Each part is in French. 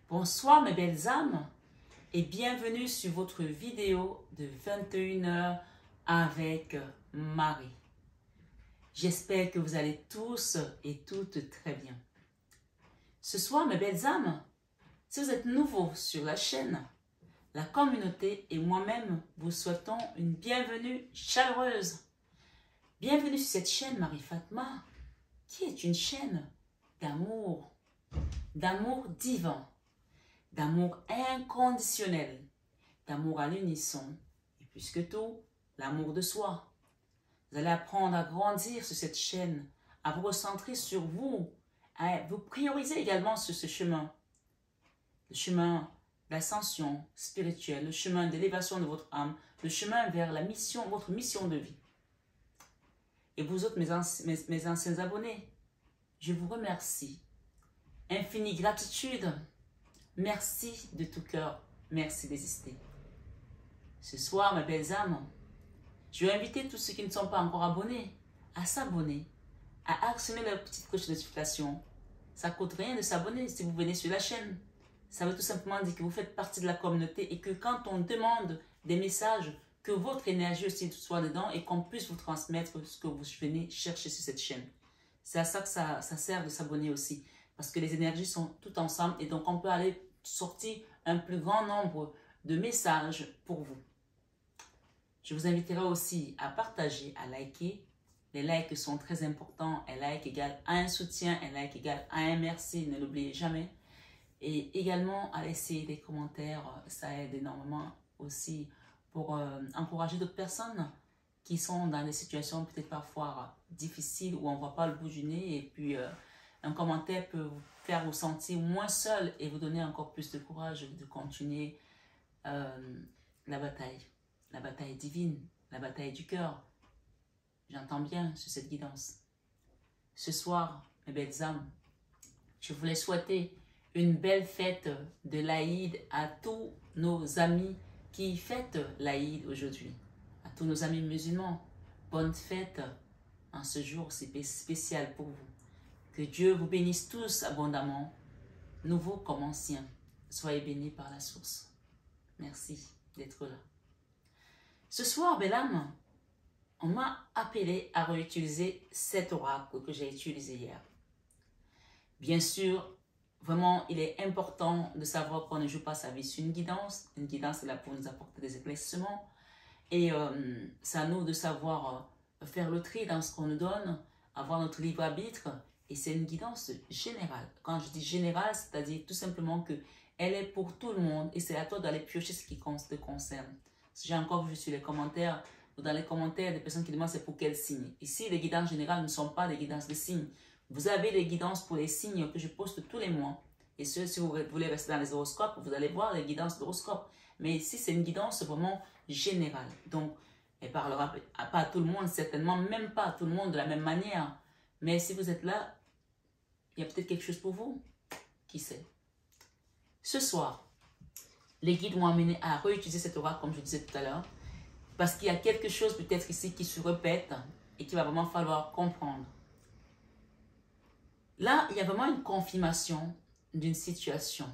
Bonsoir mes belles âmes et bienvenue sur votre vidéo de 21h avec Marie. J'espère que vous allez tous et toutes très bien. Ce soir mes belles âmes, si vous êtes nouveaux sur la chaîne, la communauté et moi-même vous souhaitons une bienvenue chaleureuse. Bienvenue sur cette chaîne Marie Fatma, qui est une chaîne d'amour divin, d'amour inconditionnel, d'amour à l'unisson, et plus que tout, l'amour de soi. Vous allez apprendre à grandir sur cette chaîne, à vous recentrer sur vous, à vous prioriser également sur ce chemin. Le chemin d'ascension spirituelle, le chemin d'élévation de votre âme, le chemin vers la mission, votre mission de vie. Et vous autres, mes anciens abonnés, je vous remercie. Infinie gratitude. Merci de tout cœur. Merci d'exister. Ce soir, mes belles âmes, je vais inviter tous ceux qui ne sont pas encore abonnés à s'abonner, à actionner la petite cloche de notification. Ça ne coûte rien de s'abonner si vous venez sur la chaîne. Ça veut tout simplement dire que vous faites partie de la communauté et que quand on demande des messages, que votre énergie aussi soit dedans et qu'on puisse vous transmettre ce que vous venez chercher sur cette chaîne. C'est à ça que ça sert de s'abonner aussi. Parce que les énergies sont toutes ensemble et donc on peut aller sortir un plus grand nombre de messages pour vous. Je vous inviterai aussi à partager, à liker. Les likes sont très importants. Un like égale à un soutien, un like égale à un merci, ne l'oubliez jamais. Et également à laisser des commentaires, ça aide énormément aussi pour encourager d'autres personnes qui sont dans des situations peut-être parfois difficiles où on ne voit pas le bout du nez et puis un commentaire peut vous faire vous sentir moins seul et vous donner encore plus de courage de continuer la bataille divine, la bataille du cœur. J'entends bien sur cette guidance. Ce soir, mes belles âmes, je voulais souhaiter une belle fête de l'Aïd à tous nos amis qui fêtent l'Aïd aujourd'hui, à tous nos amis musulmans. Bonne fête en ce jour spécial pour vous. Que Dieu vous bénisse tous abondamment, nouveaux comme anciens. Soyez bénis par la source. Merci d'être là. Ce soir, belle âme, on m'a appelé à réutiliser cet oracle que j'ai utilisé hier. Bien sûr, vraiment, il est important de savoir qu'on ne joue pas sa vie sur une guidance. Une guidance est là pour nous apporter des éclaircissements. Et c'est à nous de savoir faire le tri dans ce qu'on nous donne, avoir notre libre arbitre. Et c'est une guidance générale. Quand je dis générale, c'est-à-dire tout simplement qu'elle est pour tout le monde. Et c'est à toi d'aller piocher ce qui te concerne. Si j'ai encore vu sur les commentaires, ou dans les commentaires, des personnes qui demandent c'est pour quel signe. Ici, les guidances générales ne sont pas des guidances de signes. Vous avez les guidances pour les signes que je poste tous les mois. Et si vous voulez rester dans les horoscopes, vous allez voir les guidances d'horoscopes. Mais ici, c'est une guidance vraiment générale. Donc, elle ne parlera pas à tout le monde, certainement même pas à tout le monde de la même manière. Mais si vous êtes là, il y a peut-être quelque chose pour vous. Qui sait? Ce soir, les guides m'ont amené à réutiliser cet oracle, comme je disais tout à l'heure. Parce qu'il y a quelque chose peut-être ici qui se répète et qu'il va vraiment falloir comprendre. Là, il y a vraiment une confirmation d'une situation.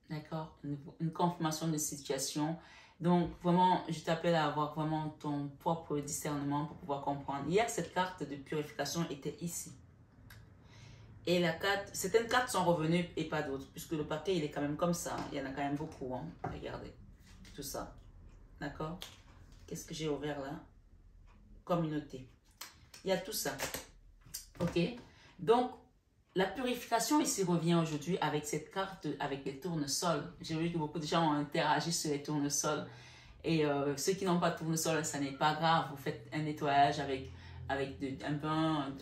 D'accord? Une confirmation d'une situation. Donc, vraiment, je t'appelle à avoir vraiment ton propre discernement pour pouvoir comprendre. Hier, cette carte de purification était ici. Et la carte, certaines cartes sont revenues et pas d'autres. Puisque le paquet, il est quand même comme ça. Il y en a quand même beaucoup. Hein. Regardez. Tout ça. D'accord? Qu'est-ce que j'ai ouvert là? Communauté. Il y a tout ça. Ok? Donc, la purification ici revient aujourd'hui avec cette carte, avec les tournesols. J'ai vu que beaucoup de gens ont interagi sur les tournesols. Et ceux qui n'ont pas de tournesol, ça n'est pas grave. Vous faites un nettoyage avec un bain,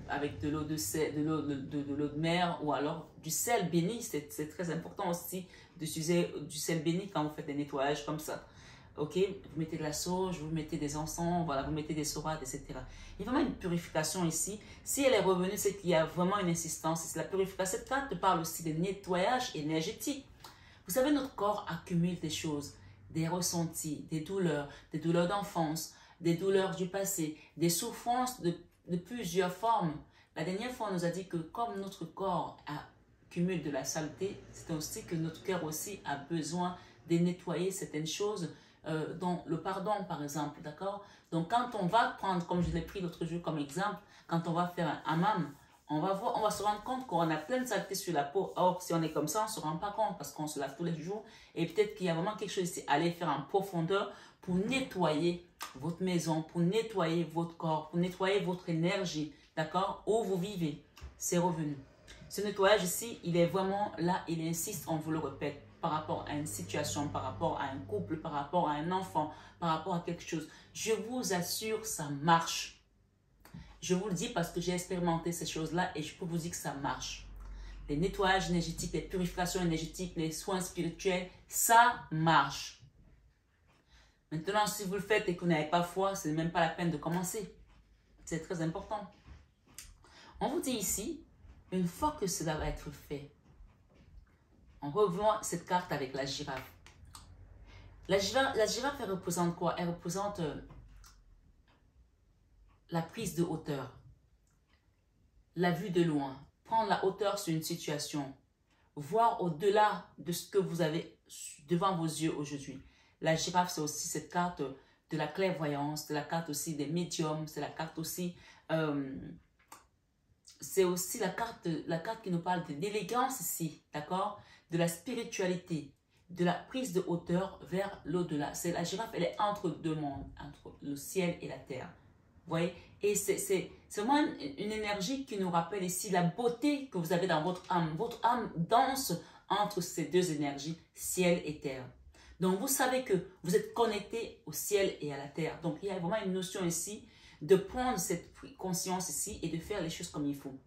avec de l'eau de l'eau de mer ou alors du sel béni. C'est très important aussi d'utiliser du sel béni quand vous faites des nettoyages comme ça. Ok, vous mettez de la sauge, vous mettez des encens, voilà, vous mettez des sourates, etc. Il y a vraiment une purification ici. Si elle est revenue, c'est qu'il y a vraiment une insistance. C'est la purification. Cette carte parle aussi de nettoyage énergétique. Vous savez, notre corps accumule des choses, des ressentis, des douleurs d'enfance, des douleurs du passé, des souffrances de plusieurs formes. La dernière fois, on nous a dit que comme notre corps a cumule de la saleté, c'est aussi que notre cœur aussi a besoin de nettoyer certaines choses, dont le pardon par exemple, d'accord? Donc quand on va prendre, comme je l'ai pris l'autre jour comme exemple, quand on va faire un hammam, on va se rendre compte qu'on a plein de saleté sur la peau. Or, si on est comme ça, on ne se rend pas compte parce qu'on se lave tous les jours. Et peut-être qu'il y a vraiment quelque chose ici, aller faire en profondeur pour nettoyer votre maison, pour nettoyer votre corps, pour nettoyer votre énergie, d'accord? Où vous vivez, c'est revenu. Ce nettoyage ici, il est vraiment là, il insiste, on vous le répète, par rapport à une situation, par rapport à un couple, par rapport à un enfant, par rapport à quelque chose. Je vous assure, ça marche. Je vous le dis parce que j'ai expérimenté ces choses-là et je peux vous dire que ça marche. Les nettoyages énergétiques, les purifications énergétiques, les soins spirituels, ça marche. Maintenant, si vous le faites et que vous n'avez pas foi, ce n'est même pas la peine de commencer. C'est très important. On vous dit ici, une fois que cela va être fait, on revoit cette carte avec la girafe. La girafe, elle représente quoi? Elle représente la prise de hauteur, la vue de loin, prendre la hauteur sur une situation, voir au-delà de ce que vous avez devant vos yeux aujourd'hui. La girafe, c'est aussi cette carte de la clairvoyance, c'est la carte aussi des médiums, c'est la carte aussi, c'est aussi la carte qui nous parle de l'élégance ici, d'accord? De la spiritualité, de la prise de hauteur vers l'au-delà. La girafe, elle est entre deux mondes, entre le ciel et la terre. Vous voyez? Et c'est vraiment une énergie qui nous rappelle ici la beauté que vous avez dans votre âme. Votre âme danse entre ces deux énergies, ciel et terre. Donc, vous savez que vous êtes connecté au ciel et à la terre. Donc, il y a vraiment une notion ici de prendre cette conscience ici et de faire les choses comme il faut.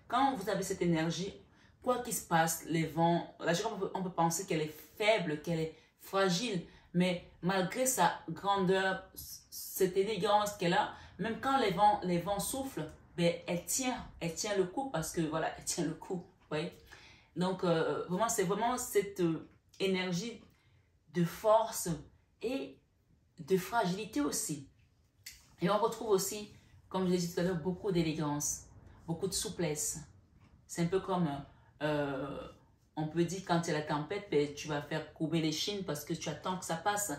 Quand vous avez cette énergie, quoi qu'il se passe, les vents, la girafe, on peut penser qu'elle est faible, qu'elle est fragile, mais malgré sa grandeur, cette élégance qu'elle a, même quand les vents soufflent, ben, elle tient le coup parce que voilà, elle tient le coup. Vous voyez? Donc, vraiment, c'est vraiment cette énergie de force et de fragilité aussi. Et on retrouve aussi, comme je l'ai dit tout à l'heure, beaucoup d'élégance, beaucoup de souplesse. C'est un peu comme, on peut dire quand il y a la tempête, ben, tu vas faire courber les chines parce que tu attends que ça passe.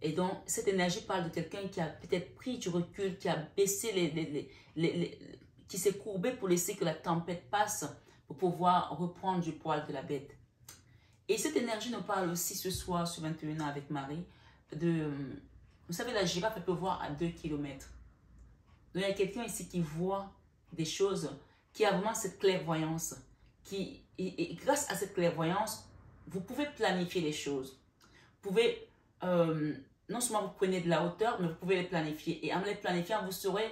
Et donc, cette énergie parle de quelqu'un qui a peut-être pris du recul, qui a baissé qui s'est courbé pour laisser que la tempête passe, pour pouvoir reprendre du poil de la bête. Et cette énergie nous parle aussi ce soir sur 21 ans avec Marie, vous savez, la girafe, elle peut voir à 2 km. Donc, il y a quelqu'un ici qui voit des choses, qui a vraiment cette clairvoyance. Et grâce à cette clairvoyance, vous pouvez planifier les choses. Vous pouvez, non seulement vous prenez de la hauteur, mais vous pouvez les planifier. Et en les planifiant, vous saurez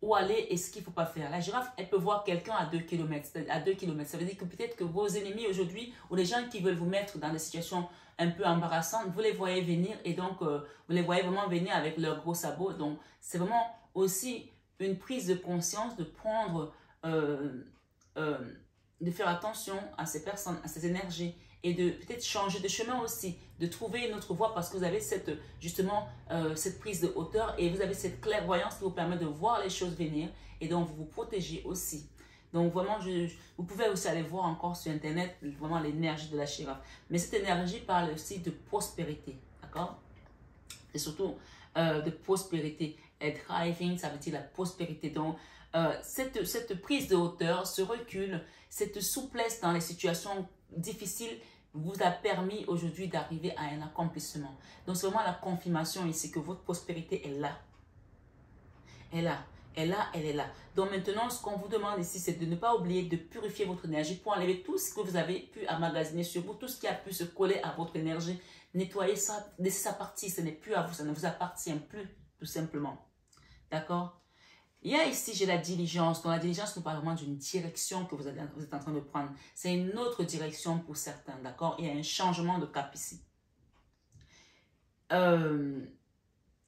où aller et ce qu'il ne faut pas faire. La girafe, elle peut voir quelqu'un à 2 km. À 2 km. Ça veut dire que peut-être que vos ennemis aujourd'hui, ou les gens qui veulent vous mettre dans des situations un peu embarrassantes, vous les voyez venir et donc vous les voyez vraiment venir avec leurs gros sabots. Donc, c'est vraiment aussi une prise de conscience de prendre, de faire attention à ces personnes, à ces énergies et de peut-être changer de chemin aussi, de trouver une autre voie parce que vous avez justement cette prise de hauteur et vous avez cette clairvoyance qui vous permet de voir les choses venir et donc vous vous protégez aussi. Donc vraiment, vous pouvez aussi aller voir encore sur internet vraiment l'énergie de la girafe. Mais cette énergie parle aussi de prospérité, d'accord? Et surtout de prospérité. Et thriving, ça veut dire la prospérité. Donc cette prise de hauteur, ce recul, cette souplesse dans les situations difficiles vous a permis aujourd'hui d'arriver à un accomplissement. Donc c'est vraiment la confirmation ici que votre prospérité est là. Elle est là. Elle est là, elle est là. Donc maintenant, ce qu'on vous demande ici, c'est de ne pas oublier de purifier votre énergie pour enlever tout ce que vous avez pu emmagasiner sur vous, tout ce qui a pu se coller à votre énergie. Nettoyez ça, laissez ça partir, ce n'est plus à vous, ça ne vous appartient plus, tout simplement. D'accord? Il y a ici, j'ai la diligence. Donc la diligence nous parle vraiment d'une direction que vous êtes en train de prendre. C'est une autre direction pour certains, d'accord? Il y a un changement de cap ici.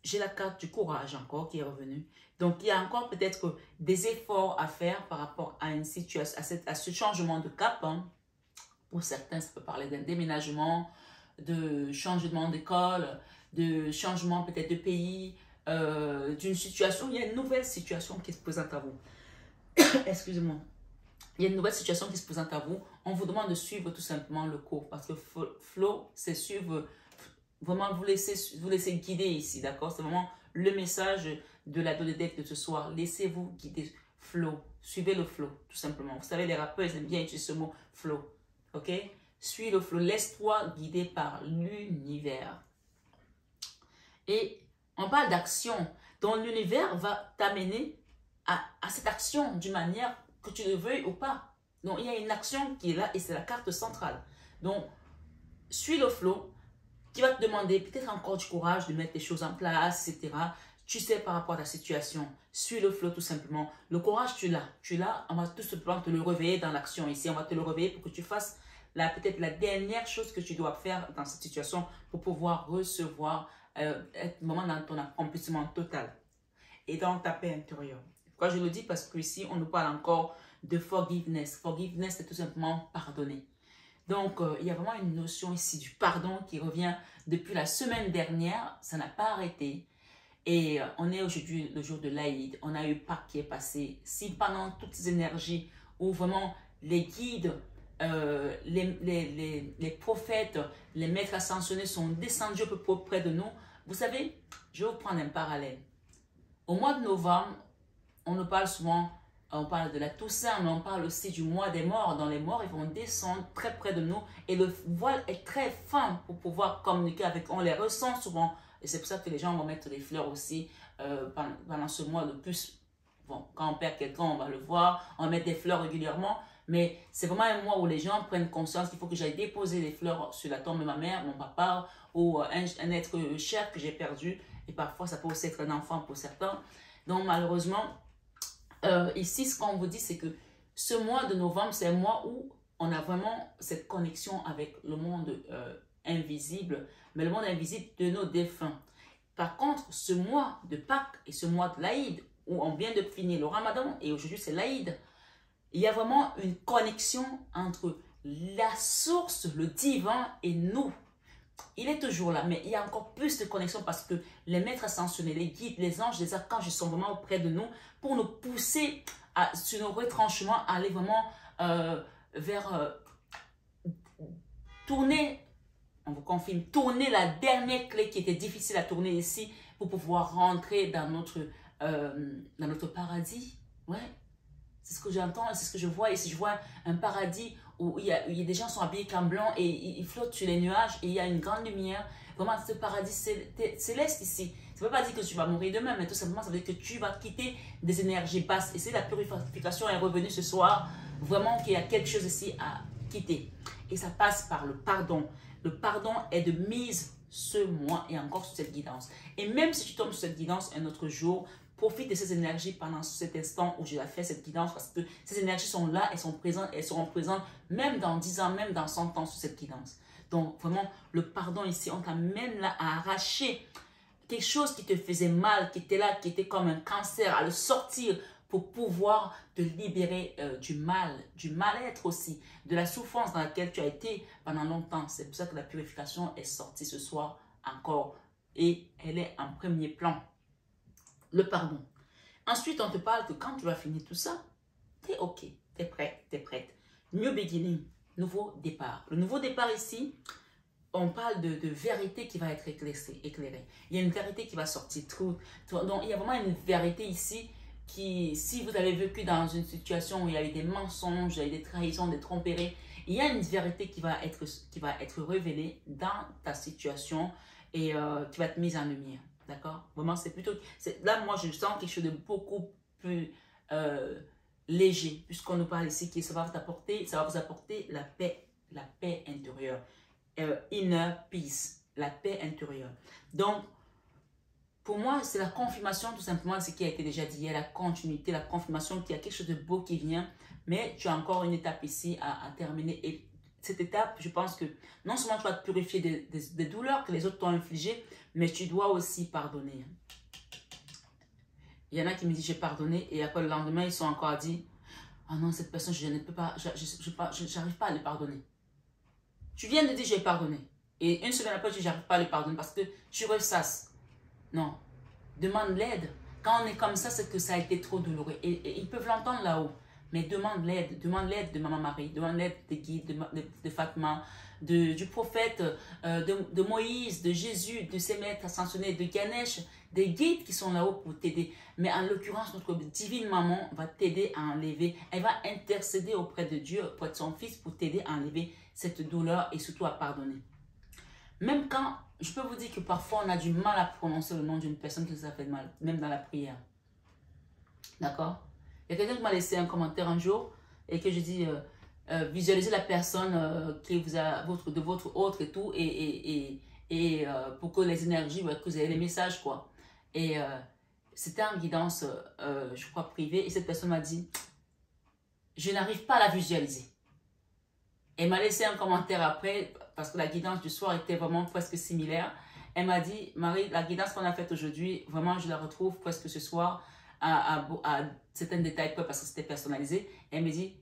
J'ai la carte du courage encore qui est revenue. Donc, il y a encore peut-être des efforts à faire par rapport à une situation, à ce changement de cap. Hein. Pour certains, ça peut parler d'un déménagement, de changement d'école, de changement peut-être de pays, d'une situation. Il y a une nouvelle situation qui se présente à vous. Excusez-moi. il y a une nouvelle situation qui se présente à vous, on vous demande de suivre tout simplement le cours. Parce que flow, c'est suivre, vraiment vous laisser guider ici, d'accord? C'est vraiment le message de la deck de ce soir. Laissez-vous guider. Flow, suivez le flow, tout simplement. Vous savez, les rappeurs, ils aiment bien utiliser ce mot flow, ok? Suis le flow, laisse-toi guider par l'univers. Et on parle d'action. Donc, l'univers va t'amener à cette action d'une manière que tu le veuilles ou pas. Donc, il y a une action qui est là et c'est la carte centrale. Donc, suis le flow qui va te demander peut-être encore du courage de mettre les choses en place, etc. Tu sais par rapport à ta situation. Suis le flow tout simplement. Le courage, tu l'as. Tu l'as, on va tout simplement te le réveiller dans l'action ici. On va te le réveiller pour que tu fasses peut-être la dernière chose que tu dois faire dans cette situation pour pouvoir recevoir, être vraiment dans ton accomplissement total et dans ta paix intérieure. Pourquoi je le dis? Parce qu'ici, on nous parle encore de forgiveness. Forgiveness, c'est tout simplement pardonner. Donc, il y a vraiment une notion ici du pardon qui revient depuis la semaine dernière. Ça n'a pas arrêté. Et on est aujourd'hui le jour de l'Aïd. On a eu Pâques qui est passé. Si pendant toutes ces énergies où vraiment les guides, les prophètes, les maîtres ascensionnés sont descendus un peu près de nous, vous savez, je vais vous prendre un parallèle. Au mois de novembre, on nous parle souvent, on parle de la Toussaint, mais on parle aussi du mois des morts. Dans les morts, ils vont descendre très près de nous et le voile est très fin pour pouvoir communiquer avec eux. On les ressent souvent et c'est pour ça que les gens vont mettre des fleurs aussi pendant ce mois de plus. Bon, quand on perd quelqu'un, on va le voir, on va mettre des fleurs régulièrement, mais c'est vraiment un mois où les gens prennent conscience qu'il faut que j'aille déposer des fleurs sur la tombe de ma mère, mon papa ou un être cher que j'ai perdu. Et parfois, ça peut aussi être un enfant pour certains. Donc, malheureusement, ici, ce qu'on vous dit, c'est que ce mois de novembre, c'est un mois où on a vraiment cette connexion avec le monde invisible, mais le monde invisible de nos défunts. Par contre, ce mois de Pâques et ce mois de l'Aïd, où on vient de finir le Ramadan, et aujourd'hui c'est l'Aïd, il y a vraiment une connexion entre la source, le divin et nous. Il est toujours là, mais il y a encore plus de connexion parce que les maîtres ascensionnés, les guides, les anges, les archanges sont vraiment auprès de nous pour nous pousser sur nos retranchements, à aller vraiment vers tourner, on vous confirme, tourner la dernière clé qui était difficile à tourner ici pour pouvoir rentrer dans notre paradis. Ouais, c'est ce que j'entends, c'est ce que je vois. Et si je vois un paradis où il y a des gens qui sont habillés qu'en blanc et ils flottent sur les nuages et il y a une grande lumière. Vraiment, ce paradis céleste ici. Ça ne veut pas dire que tu vas mourir demain, mais tout simplement, ça veut dire que tu vas quitter des énergies basses. Et si la purification est revenue ce soir, vraiment qu'il y a quelque chose ici à quitter. Et ça passe par le pardon. Le pardon est de mise ce mois et encore sur cette guidance. Et même si tu tombes sur cette guidance un autre jour, profite de ces énergies pendant cet instant où je fait cette guidance parce que ces énergies sont là, elles sont présentes, elles seront présentes même dans 10 ans, même dans 100 ans sur cette guidance. Donc vraiment, le pardon ici, on t'amène là à arracher quelque chose qui te faisait mal, qui était là, qui était comme un cancer, à le sortir pour pouvoir te libérer du mal-être aussi, de la souffrance dans laquelle tu as été pendant longtemps. C'est pour ça que la purification est sortie ce soir encore et elle est en premier plan. Le pardon. Ensuite, on te parle que quand tu vas finir tout ça, tu es OK, tu es prêt, tu es prête. New beginning, nouveau départ. Le nouveau départ ici, on parle de vérité qui va être éclairée. Il y a une vérité qui va sortir. Donc, il y a vraiment une vérité ici qui, si vous avez vécu dans une situation où il y a eu des mensonges, il y a eu des trahisons, des tromperies, il y a une vérité qui va être révélée dans ta situation et qui va être mise en lumière. D'accord? Vraiment, c'est plutôt... Là, moi, je sens quelque chose de beaucoup plus léger, puisqu'on nous parle ici que ça va vous apporter la paix intérieure. Inner peace, la paix intérieure. Donc, pour moi, c'est la confirmation tout simplement de ce qui a été déjà dit. Il y a la continuité, la confirmation qu'il y a quelque chose de beau qui vient, mais tu as encore une étape ici à terminer. Et cette étape, je pense que non seulement tu vas te purifier des douleurs que les autres t'ont infligées, mais tu dois aussi pardonner. Il y en a qui me disent j'ai pardonné et après le lendemain, ils sont encore dit ah non, cette personne, je ne peux pas, j'arrive pas à le pardonner. Tu viens de dire j'ai pardonné et une semaine après, tu dis j'arrive pas à le pardonner parce que tu ressasses. Non, demande l'aide. Quand on est comme ça, c'est que ça a été trop douloureux et ils peuvent l'entendre là-haut. Mais demande l'aide de Maman Marie, demande l'aide des guides, de Fatma, du prophète, de Moïse, de Jésus, de ses maîtres ascensionnés, de Ganesh, des guides qui sont là-haut pour t'aider. Mais en l'occurrence, notre divine maman va t'aider à enlever, elle va intercéder auprès de Dieu, auprès de son fils pour t'aider à enlever cette douleur et surtout à pardonner. Même quand, je peux vous dire que parfois on a du mal à prononcer le nom d'une personne qui nous a fait mal, même dans la prière. D'accord? Il y a quelqu'un qui m'a laissé un commentaire un jour et que je dis, visualisez la personne qui vous a, de votre autre et tout, et pour que les énergies, que vous ayez les messages, quoi. Et c'était en guidance, je crois, privée, et cette personne m'a dit, je n'arrive pas à la visualiser. Elle m'a laissé un commentaire après, parce que la guidance du soir était vraiment presque similaire. Elle m'a dit, Marie, la guidance qu'on a faite aujourd'hui, vraiment, je la retrouve presque ce soir à certains détails près parce que c'était personnalisé. Elle me dit,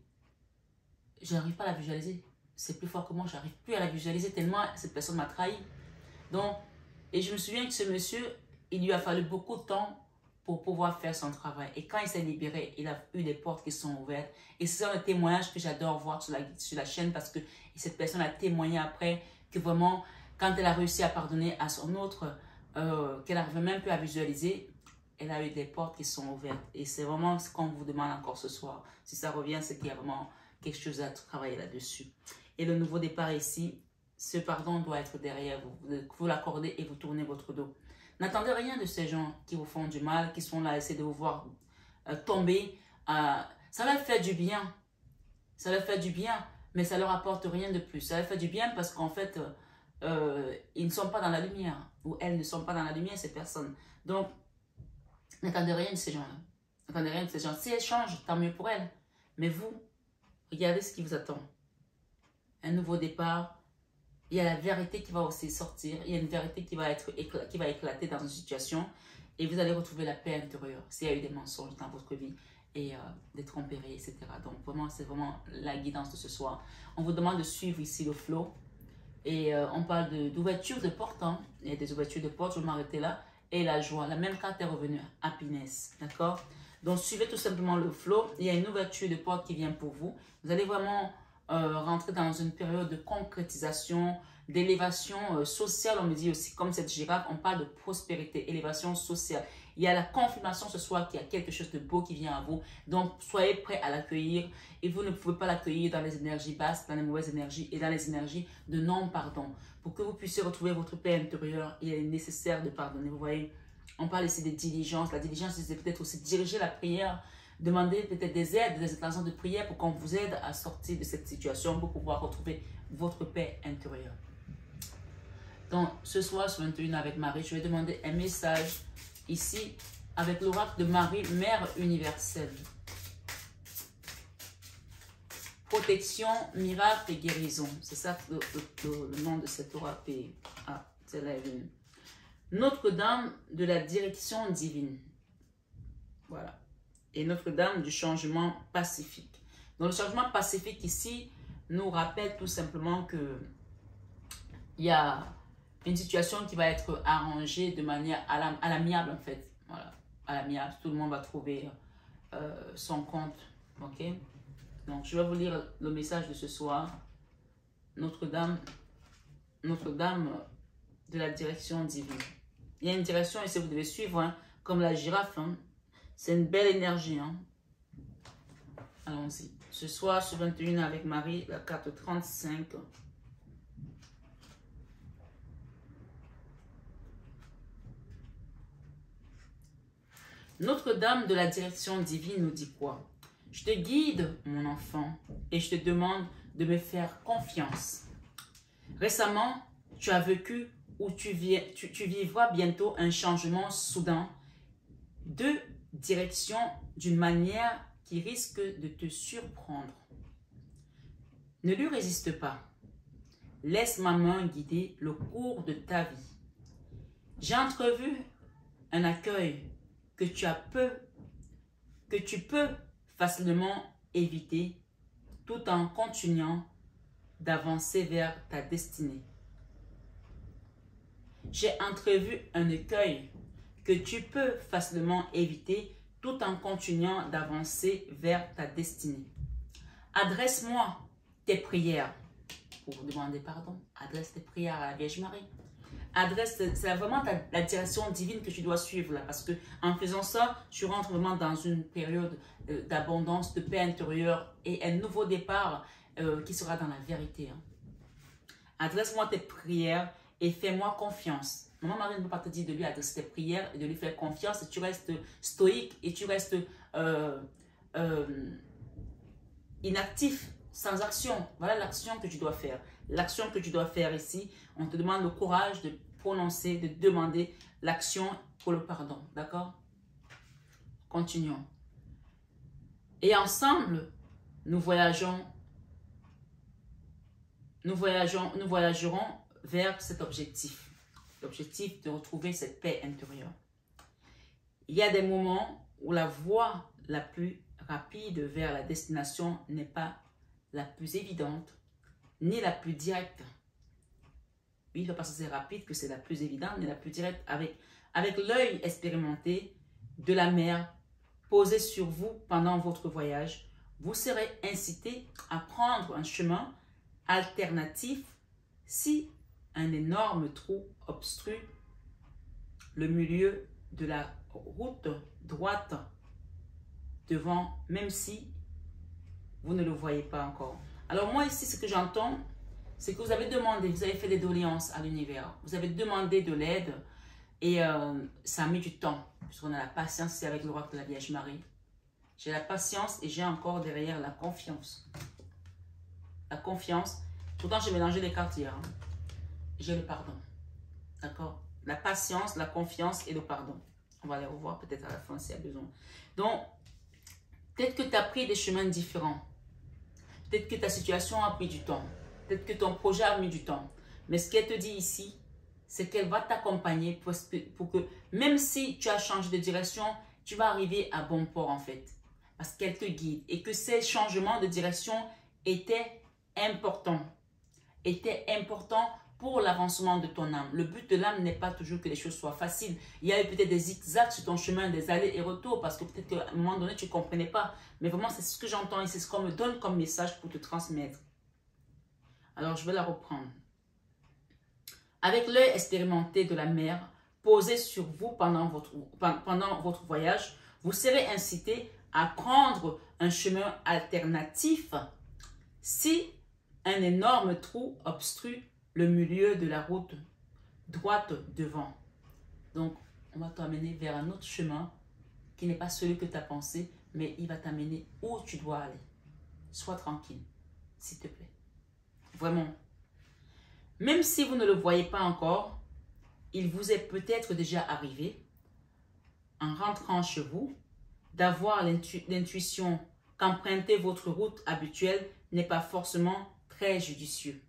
je n'arrive pas à la visualiser. C'est plus fort que moi, je n'arrive plus à la visualiser tellement cette personne m'a trahi. Donc, et je me souviens que ce monsieur, il lui a fallu beaucoup de temps pour pouvoir faire son travail. Et quand il s'est libéré, il a eu des portes qui sont ouvertes. Et c'est un témoignage que j'adore voir sur la chaîne parce que cette personne a témoigné après que vraiment, quand elle a réussi à pardonner à son autre, qu'elle n'arrivait même plus à visualiser, elle a eu des portes qui sont ouvertes. Et c'est vraiment ce qu'on vous demande encore ce soir. Si ça revient, c'est qu'il y a vraiment quelque chose à travailler là-dessus. Et le nouveau départ ici, ce pardon doit être derrière vous. Vous l'accordez et vous tournez votre dos. N'attendez rien de ces gens qui vous font du mal, qui sont là à essayer de vous voir tomber. Ça leur fait du bien. Ça leur fait du bien, mais ça leur apporte rien de plus. Ça leur fait du bien parce qu'en fait, ils ne sont pas dans la lumière. Ou elles ne sont pas dans la lumière, ces personnes. Donc, n'attendez rien de ces gens-là. N'attendez rien de ces gens. Si elles changent, tant mieux pour elles. Mais vous, regardez ce qui vous attend. Un nouveau départ. Il y a la vérité qui va aussi sortir. Il y a une vérité qui va éclater dans une situation. Et vous allez retrouver la paix intérieure. S'il y a eu des mensonges dans votre vie et des tromperies, etc. Donc vraiment, c'est vraiment la guidance de ce soir. On vous demande de suivre ici le flow. Et on parle d'ouverture de porte. Hein. Il y a des ouvertures de porte. Je vais m'arrêter là. Et la joie. La même carte est revenue. Happiness. D'accord? Donc suivez tout simplement le flow. Il y a une ouverture de porte qui vient pour vous. Vous allez vraiment rentrer dans une période de concrétisation, d'élévation sociale. On me dit aussi, comme cette girafe, on parle de prospérité, élévation sociale. Il y a la confirmation ce soir qu'il y a quelque chose de beau qui vient à vous. Donc, soyez prêts à l'accueillir. Et vous ne pouvez pas l'accueillir dans les énergies basses, dans les mauvaises énergies et dans les énergies de non-pardon. Pour que vous puissiez retrouver votre paix intérieure, il est nécessaire de pardonner. Vous voyez, on parle ici de diligence. La diligence, c'est peut-être aussi diriger la prière. Demandez peut-être des aides, des intentions de prière pour qu'on vous aide à sortir de cette situation pour pouvoir retrouver votre paix intérieure. Donc, ce soir, sur 21 avec Marie, je vais demander un message ici avec l'oracle de Marie, Mère universelle. Protection, miracle et guérison. C'est ça le nom de cet oracle. Ah, c'est là, Notre-Dame de la direction divine. Voilà. Et Notre-Dame du changement pacifique. Donc, le changement pacifique ici nous rappelle tout simplement que il y a une situation qui va être arrangée de manière à l'amiable en fait. Voilà, à l'amiable, tout le monde va trouver son compte. Ok? Donc, je vais vous lire le message de ce soir. Notre-Dame de la direction divine. Il y a une direction ici, vous devez suivre, hein, comme la girafe. Hein. C'est une belle énergie. Hein. Allons-y. Ce soir, sur 21 avec Marie, la carte 35. Notre-Dame de la direction divine nous dit quoi? Je te guide, mon enfant, et je te demande de me faire confiance. Récemment, tu as vécu ou tu vivras bientôt un changement soudain de direction d'une manière qui risque de te surprendre. Ne lui résiste pas. Laisse ma main guider le cours de ta vie. J'ai entrevu un accueil que tu peux facilement éviter tout en continuant d'avancer vers ta destinée. J'ai entrevu un écueil que tu peux facilement éviter tout en continuant d'avancer vers ta destinée. Adresse-moi tes prières pour demander pardon. Adresse tes prières à la Vierge Marie. C'est vraiment la direction divine que tu dois suivre là, parce que en faisant ça, tu rentres vraiment dans une période d'abondance, de paix intérieure et un nouveau départ qui sera dans la vérité. Hein. Adresse-moi tes prières et fais-moi confiance. Maman Marie ne peut pas te dire de lui adresser tes prières et de lui faire confiance, et tu restes stoïque et tu restes inactif, sans action. Voilà l'action que tu dois faire. L'action que tu dois faire ici, on te demande le courage de prononcer, de demander l'action pour le pardon. D'accord? Continuons. Et ensemble, nous voyagerons vers cet objectif. L'objectif de retrouver cette paix intérieure. Il y a des moments où la voie la plus rapide vers la destination n'est pas la plus évidente, ni la plus directe. Oui, il ne faut pas que c'est rapide, que c'est la plus évidente, mais la plus directe. Avec l'œil expérimenté de la mer posé sur vous pendant votre voyage, vous serez incité à prendre un chemin alternatif si un énorme trou obstrue le milieu de la route droite devant, même si vous ne le voyez pas encore. Alors moi ici, ce que j'entends, c'est que vous avez demandé, vous avez fait des doléances à l'univers, vous avez demandé de l'aide et ça a mis du temps, puisqu'on a la patience, c'est avec l'oracle de la Vierge Marie. J'ai la patience et j'ai encore derrière la confiance. La confiance, pourtant j'ai mélangé les cartes hier. Hein. J'ai le pardon. D'accord? La patience, la confiance et le pardon. On va les revoir peut-être à la fin s'il y a besoin. Donc, peut-être que tu as pris des chemins différents. Peut-être que ta situation a pris du temps. Peut-être que ton projet a mis du temps. Mais ce qu'elle te dit ici, c'est qu'elle va t'accompagner pour que, même si tu as changé de direction, tu vas arriver à bon port en fait. Parce qu'elle te guide. Et que ces changements de direction étaient importants. Étaient importants pour l'avancement de ton âme. Le but de l'âme n'est pas toujours que les choses soient faciles. Il y a eu peut-être des zigzags sur ton chemin, des allers et retours, parce que peut-être qu'à un moment donné, tu ne comprenais pas. Mais vraiment, c'est ce que j'entends et c'est ce qu'on me donne comme message pour te transmettre. Alors, je vais la reprendre. Avec l'œil expérimenté de la mer, posé sur vous pendant votre voyage, vous serez incité à prendre un chemin alternatif si un énorme trou obstrue le milieu de la route droite devant. Donc, on va t'amener vers un autre chemin qui n'est pas celui que tu as pensé, mais il va t'amener où tu dois aller. Sois tranquille, s'il te plaît. Vraiment. Même si vous ne le voyez pas encore, il vous est peut-être déjà arrivé, en rentrant chez vous, d'avoir l'intuition qu'emprunter votre route habituelle n'est pas forcément très judicieux.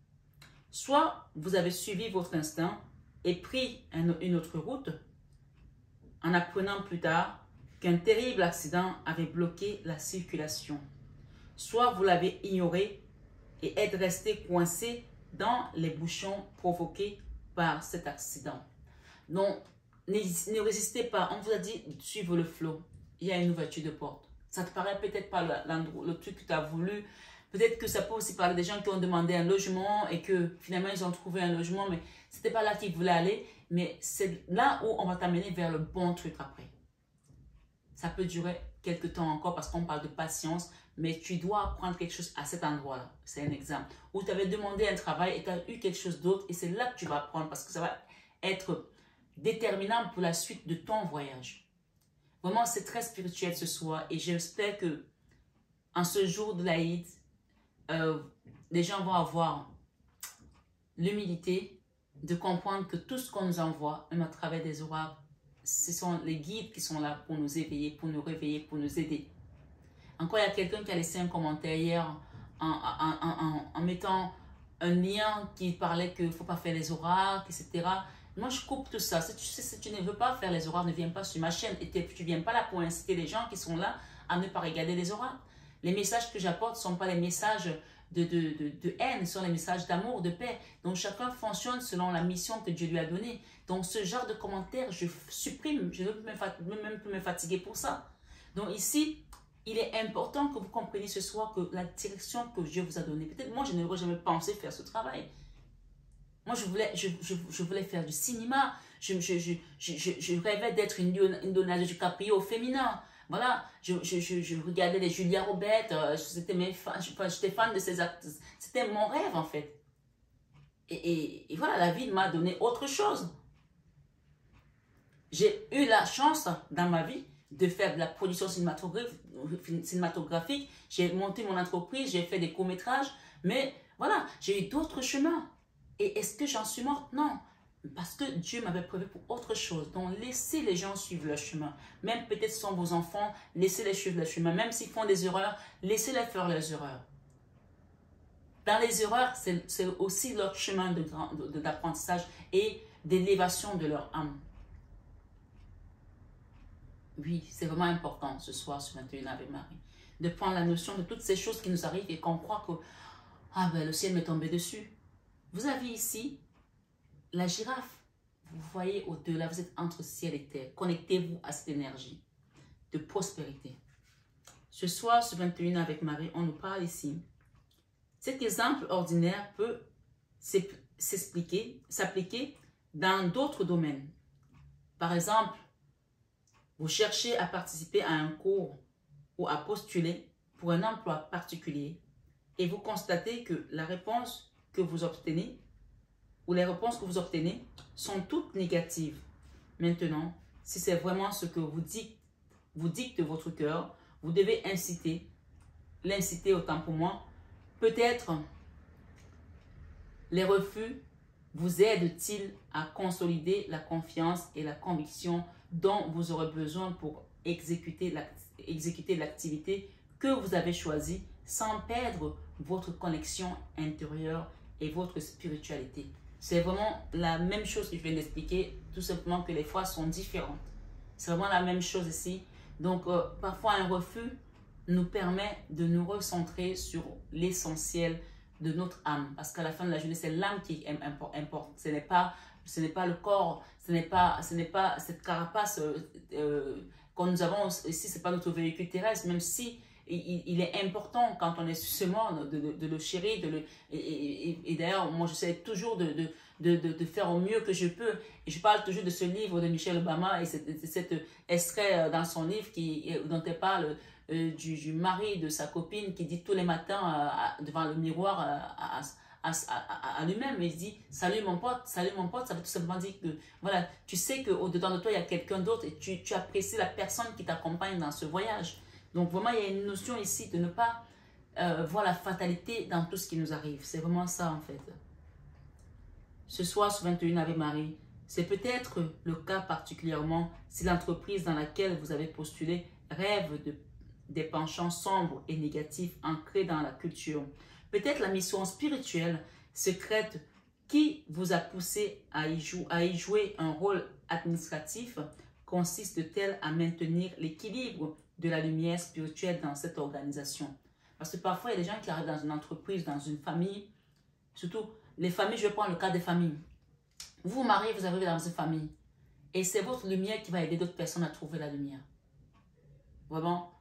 Soit vous avez suivi votre instinct et pris une autre route en apprenant plus tard qu'un terrible accident avait bloqué la circulation. Soit vous l'avez ignoré et êtes resté coincé dans les bouchons provoqués par cet accident. Donc, ne résistez pas. On vous a dit, suivre le flot. Il y a une ouverture de porte. Ça te paraît peut-être pas le truc que tu as voulu. Peut-être que ça peut aussi parler des gens qui ont demandé un logement et que finalement ils ont trouvé un logement, mais ce n'était pas là qu'ils voulaient aller. Mais c'est là où on va t'amener vers le bon truc après. Ça peut durer quelques temps encore parce qu'on parle de patience, mais tu dois apprendre quelque chose à cet endroit-là. C'est un exemple. Où tu avais demandé un travail et tu as eu quelque chose d'autre et c'est là que tu vas apprendre parce que ça va être déterminant pour la suite de ton voyage. Vraiment, c'est très spirituel ce soir et j'espère que en ce jour de l'Aïd, les gens vont avoir l'humilité de comprendre que tout ce qu'on nous envoie, même à travers des oracles, ce sont les guides qui sont là pour nous éveiller, pour nous réveiller, pour nous aider. Encore, il y a quelqu'un qui a laissé un commentaire hier en mettant un lien qui parlait qu'il ne faut pas faire les oracles, etc. Moi, je coupe tout ça. Si tu ne veux pas faire les oracles, ne viens pas sur ma chaîne. Et tu ne viens pas là pour inciter les gens qui sont là à ne pas regarder les oracles. Les messages que j'apporte ne sont pas les messages de haine, ce sont les messages d'amour, de paix. Donc, chacun fonctionne selon la mission que Dieu lui a donnée. Donc, ce genre de commentaires, je supprime. Je ne veux même plus me fatiguer pour ça. Donc ici, il est important que vous compreniez ce soir que la direction que Dieu vous a donnée, peut-être moi, je n'aurais jamais pensé faire ce travail. Moi, je voulais faire du cinéma. Je rêvais d'être une Leonardo DiCaprio au féminin. Voilà, je regardais les Julia Roberts, j'étais fan de ces acteurs. C'était mon rêve, en fait. Et voilà, la vie m'a donné autre chose. J'ai eu la chance dans ma vie de faire de la production cinématographique. J'ai monté mon entreprise, j'ai fait des courts-métrages. Mais voilà, j'ai eu d'autres chemins. Et est-ce que j'en suis morte? Non. Parce que Dieu m'avait prévu pour autre chose. Donc, laissez les gens suivre leur chemin. Même peut-être ce sont vos enfants, laissez-les suivre leur chemin. Même s'ils font des erreurs, laissez-les faire leurs erreurs. Dans les erreurs, c'est aussi leur chemin d'apprentissage et d'élévation de leur âme. Oui, c'est vraiment important ce soir sur 21 Ave Marie. De prendre la notion de toutes ces choses qui nous arrivent et qu'on croit que ah ben, le ciel m'est tombé dessus. Vous avez ici la girafe. Vous voyez au-delà, vous êtes entre ciel et terre. Connectez-vous à cette énergie de prospérité. Ce soir, sur 21 avec Marie, on nous parle ici. Cet exemple ordinaire peut s'appliquer dans d'autres domaines. Par exemple, vous cherchez à participer à un cours ou à postuler pour un emploi particulier et vous constatez que la réponse que vous obtenez ou les réponses que vous obtenez sont toutes négatives. Maintenant, si c'est vraiment ce que vous dicte votre cœur, vous devez l'inciter autant pour moi. Peut-être les refus vous aident-ils à consolider la confiance et la conviction dont vous aurez besoin pour exécuter l'activité que vous avez choisie sans perdre votre connexion intérieure et votre spiritualité. C'est vraiment la même chose que je viens d'expliquer, tout simplement que les fois sont différentes. C'est vraiment la même chose ici. Donc, parfois, un refus nous permet de nous recentrer sur l'essentiel de notre âme. Parce qu'à la fin de la journée, c'est l'âme qui importe. Ce n'est pas le corps, ce n'est pas cette carapace que nous avons ici, ce n'est pas notre véhicule terrestre, même si il est important quand on est sur ce monde de le chérir. Et d'ailleurs, moi, j'essaie toujours de faire au mieux que je peux. Et je parle toujours de ce livre de Michelle Obama et cet extrait dans son livre dont elle parle du mari de sa copine qui dit tous les matins devant le miroir à lui-même, il dit salut mon pote, ça veut tout simplement dire que voilà, tu sais qu'au-dedans de toi il y a quelqu'un d'autre et tu apprécies la personne qui t'accompagne dans ce voyage. Donc vraiment il y a une notion ici de ne pas voir la fatalité dans tout ce qui nous arrive. C'est vraiment ça en fait. Ce soir sur 21 Ave Marie, c'est peut-être le cas particulièrement si l'entreprise dans laquelle vous avez postulé rêve des penchants sombres et négatifs ancrés dans la culture. Peut-être la mission spirituelle secrète qui vous a poussé à y jouer un rôle administratif consiste-t-elle à maintenir l'équilibre de la lumière spirituelle dans cette organisation? Parce que parfois, il y a des gens qui arrivent dans une entreprise, dans une famille, surtout les familles, je vais prendre le cas des familles. Vous vous mariez, vous arrivez dans une famille et c'est votre lumière qui va aider d'autres personnes à trouver la lumière. Vraiment.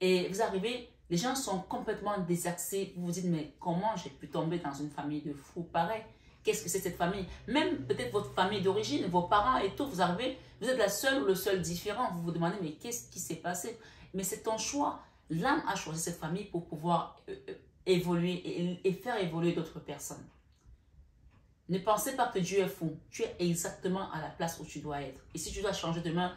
Et vous arrivez, les gens sont complètement désaxés. Vous vous dites, mais comment j'ai pu tomber dans une famille de fous pareil? Qu'est-ce que c'est cette famille? Même peut-être votre famille d'origine, vos parents et tout, vous arrivez, vous êtes la seule ou le seul différent. Vous vous demandez, mais qu'est-ce qui s'est passé? Mais c'est ton choix. L'âme a choisi cette famille pour pouvoir évoluer et faire évoluer d'autres personnes. Ne pensez pas que Dieu est fou. Tu es exactement à la place où tu dois être. Et si tu dois changer demain,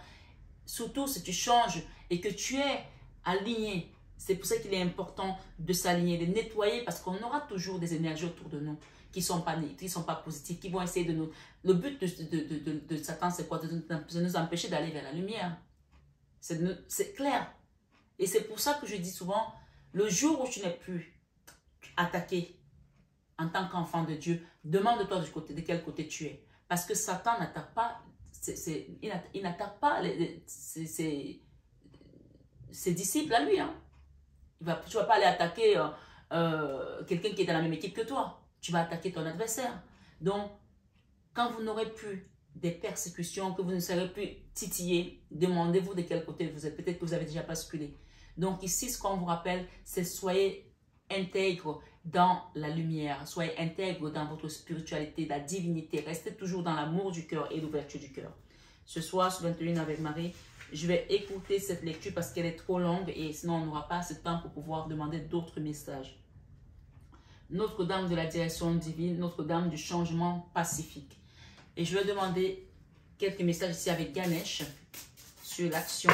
surtout si tu changes et que tu es aligné, c'est pour ça qu'il est important de s'aligner, de nettoyer, parce qu'on aura toujours des énergies autour de nous qui ne sont pas positives, qui vont essayer de nous... Le but de Satan, c'est quoi? De nous empêcher d'aller vers la lumière. C'est clair. Et c'est pour ça que je dis souvent, le jour où tu n'es plus attaqué en tant qu'enfant de Dieu, demande-toi de quel côté tu es. Parce que Satan n'attaque pas, il n'attaque pas ses disciples à lui. Hein. Tu ne vas pas aller attaquer quelqu'un qui est dans la même équipe que toi. Tu vas attaquer ton adversaire. Donc, quand vous n'aurez plus des persécutions que vous ne savez plus titiller, demandez-vous de quel côté vous êtes. Peut-être que vous avez déjà basculé. Donc ici, ce qu'on vous rappelle, c'est soyez intègre dans la lumière, soyez intègre dans votre spiritualité, la divinité. Restez toujours dans l'amour du cœur et l'ouverture du cœur. Ce soir, sur 21 avec Marie, je vais écouter cette lecture parce qu'elle est trop longue et sinon on n'aura pas assez de temps pour pouvoir demander d'autres messages. Notre-Dame de la direction divine, Notre-Dame du changement pacifique. Et je vais demander quelques messages ici avec Ganesh sur l'action.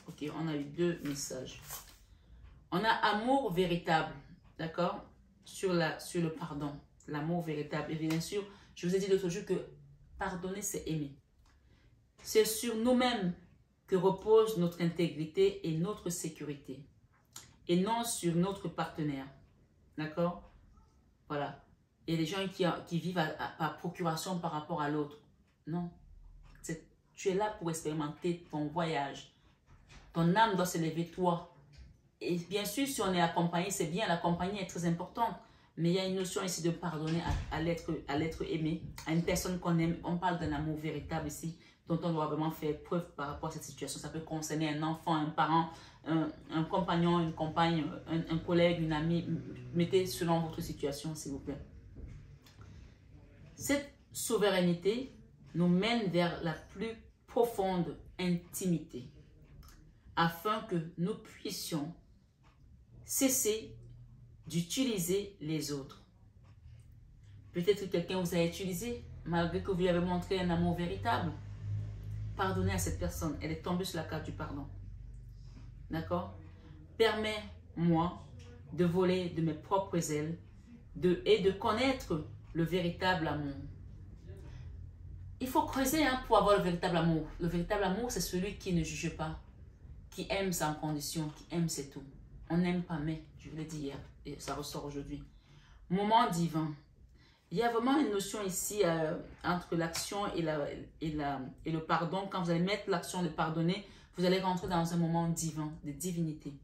Ok, on a eu 2 messages. On a amour véritable, d'accord, sur le pardon, l'amour véritable. Et bien sûr, je vous ai dit l'autre jour que pardonner, c'est aimer. C'est sur nous-mêmes que repose notre intégrité et notre sécurité, et non sur notre partenaire, d'accord? Voilà. Et les gens qui vivent par procuration par rapport à l'autre, non. Tu es là pour expérimenter ton voyage. Ton âme doit s'élever, toi. Et bien sûr, si on est accompagné, c'est bien, la compagnie est très importante. Mais il y a une notion ici de pardonner à l'être aimé, à une personne qu'on aime. On parle d'un amour véritable ici, dont on doit vraiment faire preuve par rapport à cette situation. Ça peut concerner un enfant, un parent, un compagnon, une compagne, un collègue, une amie. Mettez selon votre situation, s'il vous plaît. Cette souveraineté nous mène vers la plus profonde intimité, afin que nous puissions cesser d'utiliser les autres. Peut-être que quelqu'un vous a utilisé, malgré que vous lui avez montré un amour véritable. Pardonnez à cette personne, elle est tombée sur la carte du pardon. D'accord? Permets-moi de voler de mes propres ailes et de connaître le véritable amour. Il faut creuser pour avoir le véritable amour. Le véritable amour, c'est celui qui ne juge pas, qui aime sans condition, qui aime c'est tout. On n'aime pas, mais je vous l'ai dit hier, et ça ressort aujourd'hui. Moment divin. Il y a vraiment une notion ici entre l'action et le pardon. Quand vous allez mettre l'action de pardonner, vous allez rentrer dans un moment divin, de divinité.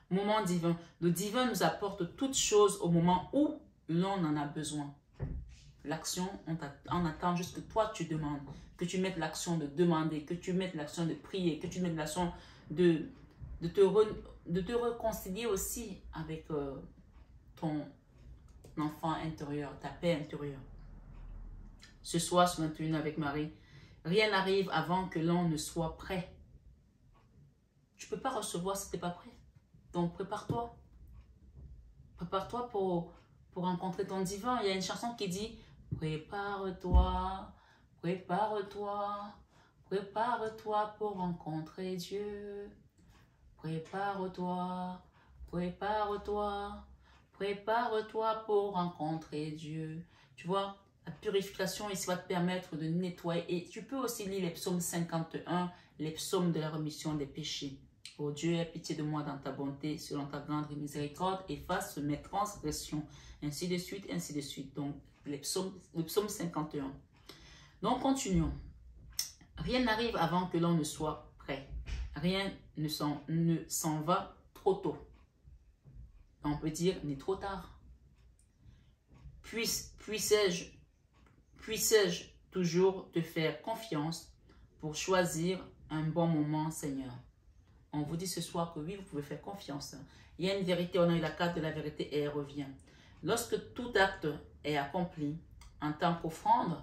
Moment divin. Le divin nous apporte toutes choses au moment où l'on en a besoin. L'action, on attend juste que toi tu demandes, que tu mettes l'action de demander, que tu mettes l'action de prier, que tu mettes l'action de te réconcilier aussi avec ton enfant intérieur, ta paix intérieure. Ce soir, sur 21 avec Marie, rien n'arrive avant que l'on ne soit prêt. Tu ne peux pas recevoir si tu n'es pas prêt. Donc prépare-toi. Prépare-toi pour rencontrer ton divin. Il y a une chanson qui dit « Prépare-toi, prépare-toi, prépare-toi pour rencontrer Dieu. Prépare-toi, prépare-toi, prépare-toi pour rencontrer Dieu. » Tu vois, la purification ici va te permettre de nettoyer. Et tu peux aussi lire les psaumes 51, les psaumes de la rémission des péchés. Oh Dieu, aie pitié de moi dans ta bonté, selon ta grande miséricorde, efface mes transgressions. Ainsi de suite, ainsi de suite. Donc, le psaume 51. Donc, continuons. Rien n'arrive avant que l'on ne soit prêt. Rien ne s'en va trop tôt. On peut dire, ni trop tard. Puissais-je toujours te faire confiance pour choisir un bon moment, Seigneur? On vous dit ce soir que oui, vous pouvez faire confiance. Il y a une vérité, on a eu la carte de la vérité et elle revient. Lorsque tout acte est accompli en tant qu'offrande,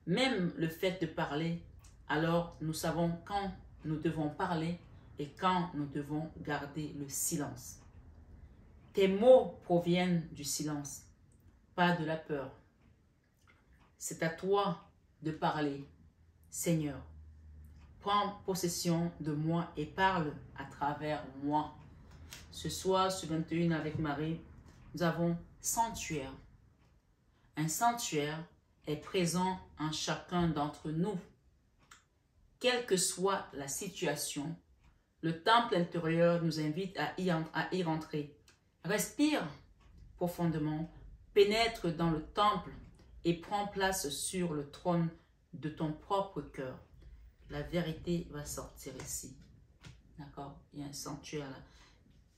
même le fait de parler, alors nous savons quand nous devons parler et quand nous devons garder le silence. Tes mots proviennent du silence, pas de la peur. C'est à toi de parler, Seigneur. Prends possession de moi et parle à travers moi. Ce soir, sur 21 avec Marie, nous avons sanctuaire. Un sanctuaire est présent en chacun d'entre nous. Quelle que soit la situation, le temple intérieur nous invite à y rentrer. Respire profondément, pénètre dans le temple et prends place sur le trône de ton propre cœur. La vérité va sortir ici. D'accord? Il y a un sanctuaire là.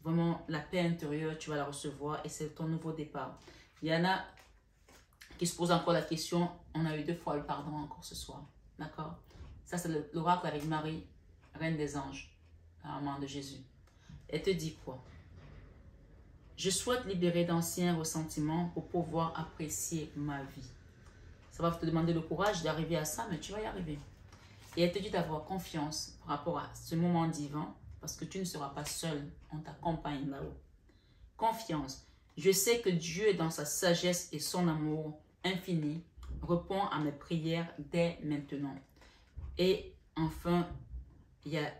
Vraiment, la paix intérieure, tu vas la recevoir et c'est ton nouveau départ. Il y en a qui se pose encore la question. On a eu 2 fois le pardon encore ce soir. D'accord? Ça, c'est l'oracle avec Marie, Reine des Anges, la maman de Jésus. Elle te dit quoi? Je souhaite libérer d'anciens ressentiments pour pouvoir apprécier ma vie. Ça va te demander le courage d'arriver à ça, mais tu vas y arriver. Et elle te dit d'avoir confiance par rapport à ce moment divin, parce que tu ne seras pas seul, on t'accompagne là-haut. Confiance. Je sais que Dieu, dans sa sagesse et son amour infini, répond à mes prières dès maintenant. Et enfin, il y a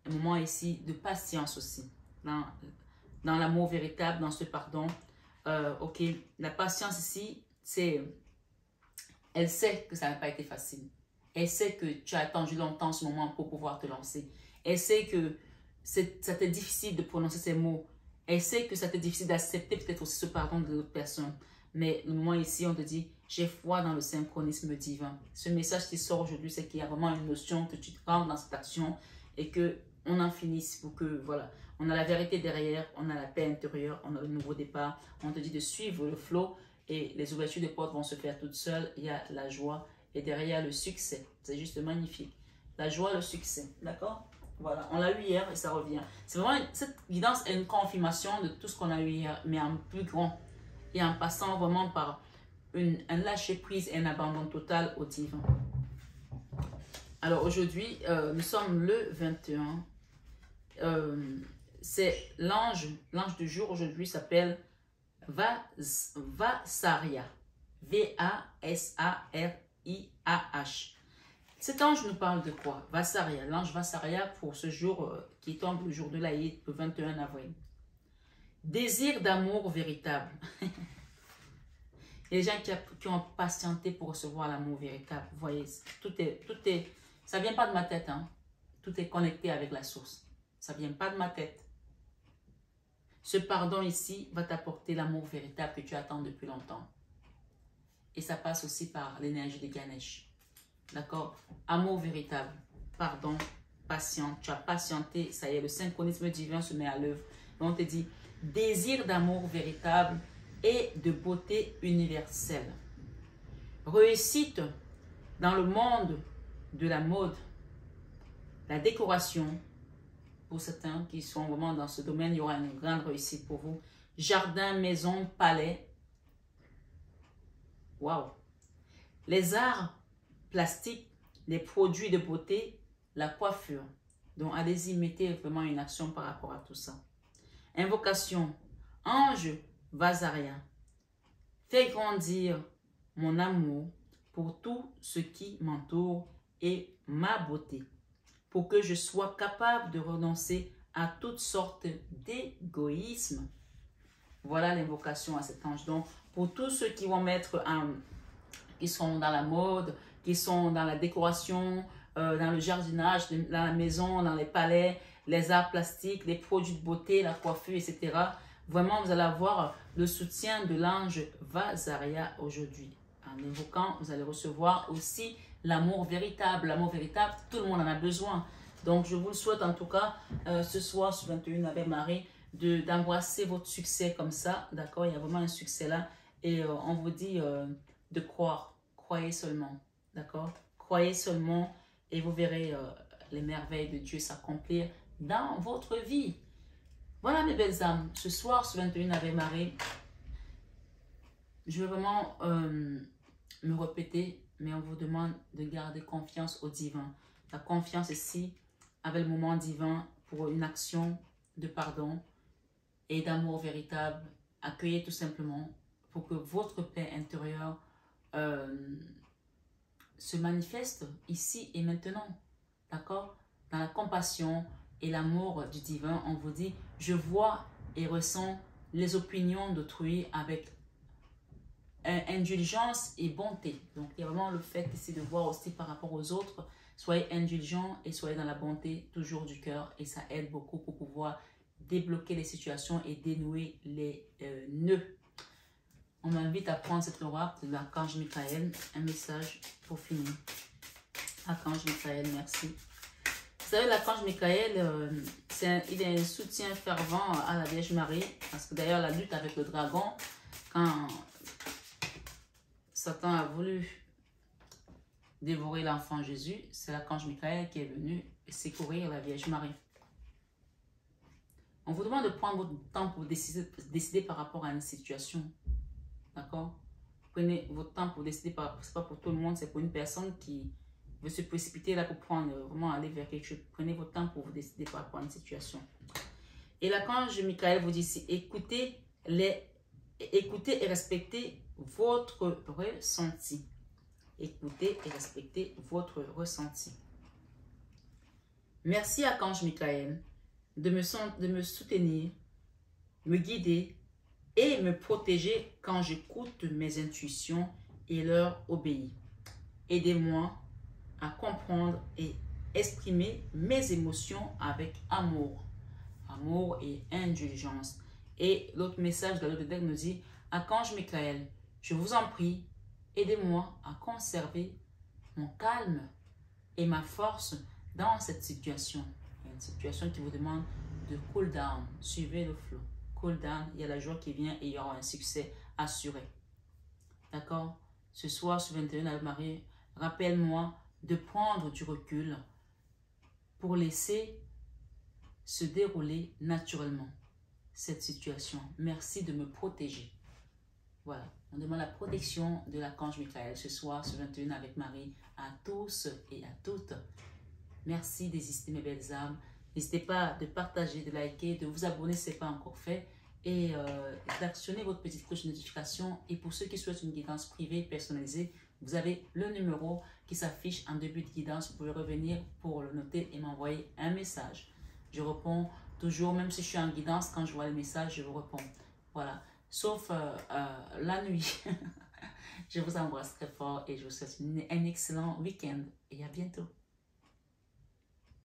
un moment ici de patience aussi, dans l'amour véritable, dans ce pardon. Ok, la patience ici, c'est, elle sait que ça n'a pas été facile. Elle sait que tu as attendu longtemps ce moment pour pouvoir te lancer. Elle sait que ça t'est difficile de prononcer ces mots. Elle sait que ça t'est difficile d'accepter peut-être aussi ce pardon de l'autre personne. Mais le moment ici, on te dit, j'ai foi dans le synchronisme divin. Ce message qui sort aujourd'hui, c'est qu'il y a vraiment une notion que tu te rentres dans cette action et qu'on en finisse pour que, voilà, on a la vérité derrière, on a la paix intérieure, on a le nouveau départ. On te dit de suivre le flow et les ouvertures de portes vont se faire toutes seules. Il y a la joie et derrière le succès. C'est juste magnifique. La joie, le succès. D'accord? Voilà, on l'a eu hier et ça revient. C'est vraiment, cette guidance est une confirmation de tout ce qu'on a eu hier, mais en plus grand. Et en passant vraiment par un lâcher-prise et un abandon total au divin. Alors aujourd'hui, nous sommes le 21. C'est l'ange du jour aujourd'hui s'appelle Vasaria. V-A-S-A-R-I-A-H. Cet ange nous parle de quoi? Vasaria, l'ange Vasaria pour ce jour qui tombe le jour de l'Aïd, le 21 avril. Désir d'amour véritable. Les gens qui ont patienté pour recevoir l'amour véritable. Vous voyez, ça ne vient pas de ma tête. Hein? Tout est connecté avec la source. Ça ne vient pas de ma tête. Ce pardon ici va t'apporter l'amour véritable que tu attends depuis longtemps. Et ça passe aussi par l'énergie de Ganesh. D'accord? Amour véritable. Pardon. Patient. Tu as patienté. Ça y est, le synchronisme divin se met à l'œuvre. Donc on te dit, désir d'amour véritable et de beauté universelle. Réussite dans le monde de la mode, la décoration. Pour certains qui sont vraiment dans ce domaine, il y aura une grande réussite pour vous. Jardin, maison, palais. Waouh! Les arts plastiques, les produits de beauté, la coiffure. Donc, allez-y, mettez vraiment une action par rapport à tout ça. Invocation. Ange Vasaria. Fais grandir mon amour pour tout ce qui m'entoure et ma beauté, pour que je sois capable de renoncer à toutes sortes d'égoïsme. Voilà l'invocation à cet ange. Donc, pour tous ceux qui vont mettre, qui sont dans la mode, qui sont dans la décoration, dans le jardinage, dans la maison, dans les palais, les arts plastiques, les produits de beauté, la coiffure, etc. Vraiment, vous allez avoir le soutien de l'ange Vasaria aujourd'hui. En invoquant, vous allez recevoir aussi l'amour véritable. L'amour véritable, tout le monde en a besoin. Donc, je vous le souhaite en tout cas, ce soir, sur 21 avec Marie, d'embrasser votre succès comme ça. D'accord? Il y a vraiment un succès là. Et on vous dit de croire. Croyez seulement. D'accord? Croyez seulement et vous verrez les merveilles de Dieu s'accomplir dans votre vie. Voilà mes belles âmes. Ce soir, sur 21 avec Marie, je vais vraiment me répéter, mais on vous demande de garder confiance au divin. La confiance ici, avec le moment divin pour une action de pardon et d'amour véritable. Accueillez tout simplement pour que votre paix intérieure se manifeste ici et maintenant. D'accord? Dans la compassion et l'amour du divin, on vous dit, je vois et ressens les opinions d'autrui avec indulgence et bonté. Donc, il y a vraiment le fait ici de voir aussi par rapport aux autres. Soyez indulgents et soyez dans la bonté toujours du cœur. Et ça aide beaucoup pour pouvoir débloquer les situations et dénouer les nœuds. On m'invite à prendre cette oracle de l'archange Michael. Un message pour finir. Archange Michael, merci. Vous savez, l'archange Michael, il est un soutien fervent à la Vierge Marie. Parce que d'ailleurs, la lutte avec le dragon, quand Satan a voulu dévorer l'enfant Jésus, c'est l'archange Michael qui est venu secourir la Vierge Marie. On vous demande de prendre votre temps pour décider par rapport à une situation. D'accord? Prenez votre temps pour décider, c'est pas pour tout le monde, c'est pour une personne qui veut se précipiter là pour prendre, vraiment aller vers quelque chose. Prenez votre temps pour vous décider par rapport à une situation. Et l'archange Michael vous dit ici, écoutez et respectez votre ressenti. Écoutez et respectez votre ressenti. Merci archange Michael de me soutenir, me guider et me protéger quand j'écoute mes intuitions et leur obéis. Aidez-moi à comprendre et exprimer mes émotions avec amour. Amour et indulgence. Et l'autre message de l'autre deck nous dit, archange Michael, je vous en prie, aidez-moi à conserver mon calme et ma force dans cette situation. Une situation qui vous demande de cool down. Suivez le flow. Cool down, il y a la joie qui vient et il y aura un succès assuré. D'accord? Ce soir, sur 21 avec Marie, rappelle-moi de prendre du recul pour laisser se dérouler naturellement cette situation. Merci de me protéger. Voilà, on demande la protection de l'archange Michael ce soir sur 21 avec Marie à tous et à toutes. Merci d'exister mes belles âmes. N'hésitez pas de partager, de liker, de vous abonner si ce n'est pas encore fait et d'actionner votre petite cloche de notification. Et pour ceux qui souhaitent une guidance privée personnalisée, vous avez le numéro qui s'affiche en début de guidance. Vous pouvez revenir pour le noter et m'envoyer un message. Je réponds toujours, même si je suis en guidance, quand je vois le message, je vous réponds. Voilà, sauf la nuit. Je vous embrasse très fort et je vous souhaite un excellent week-end et à bientôt.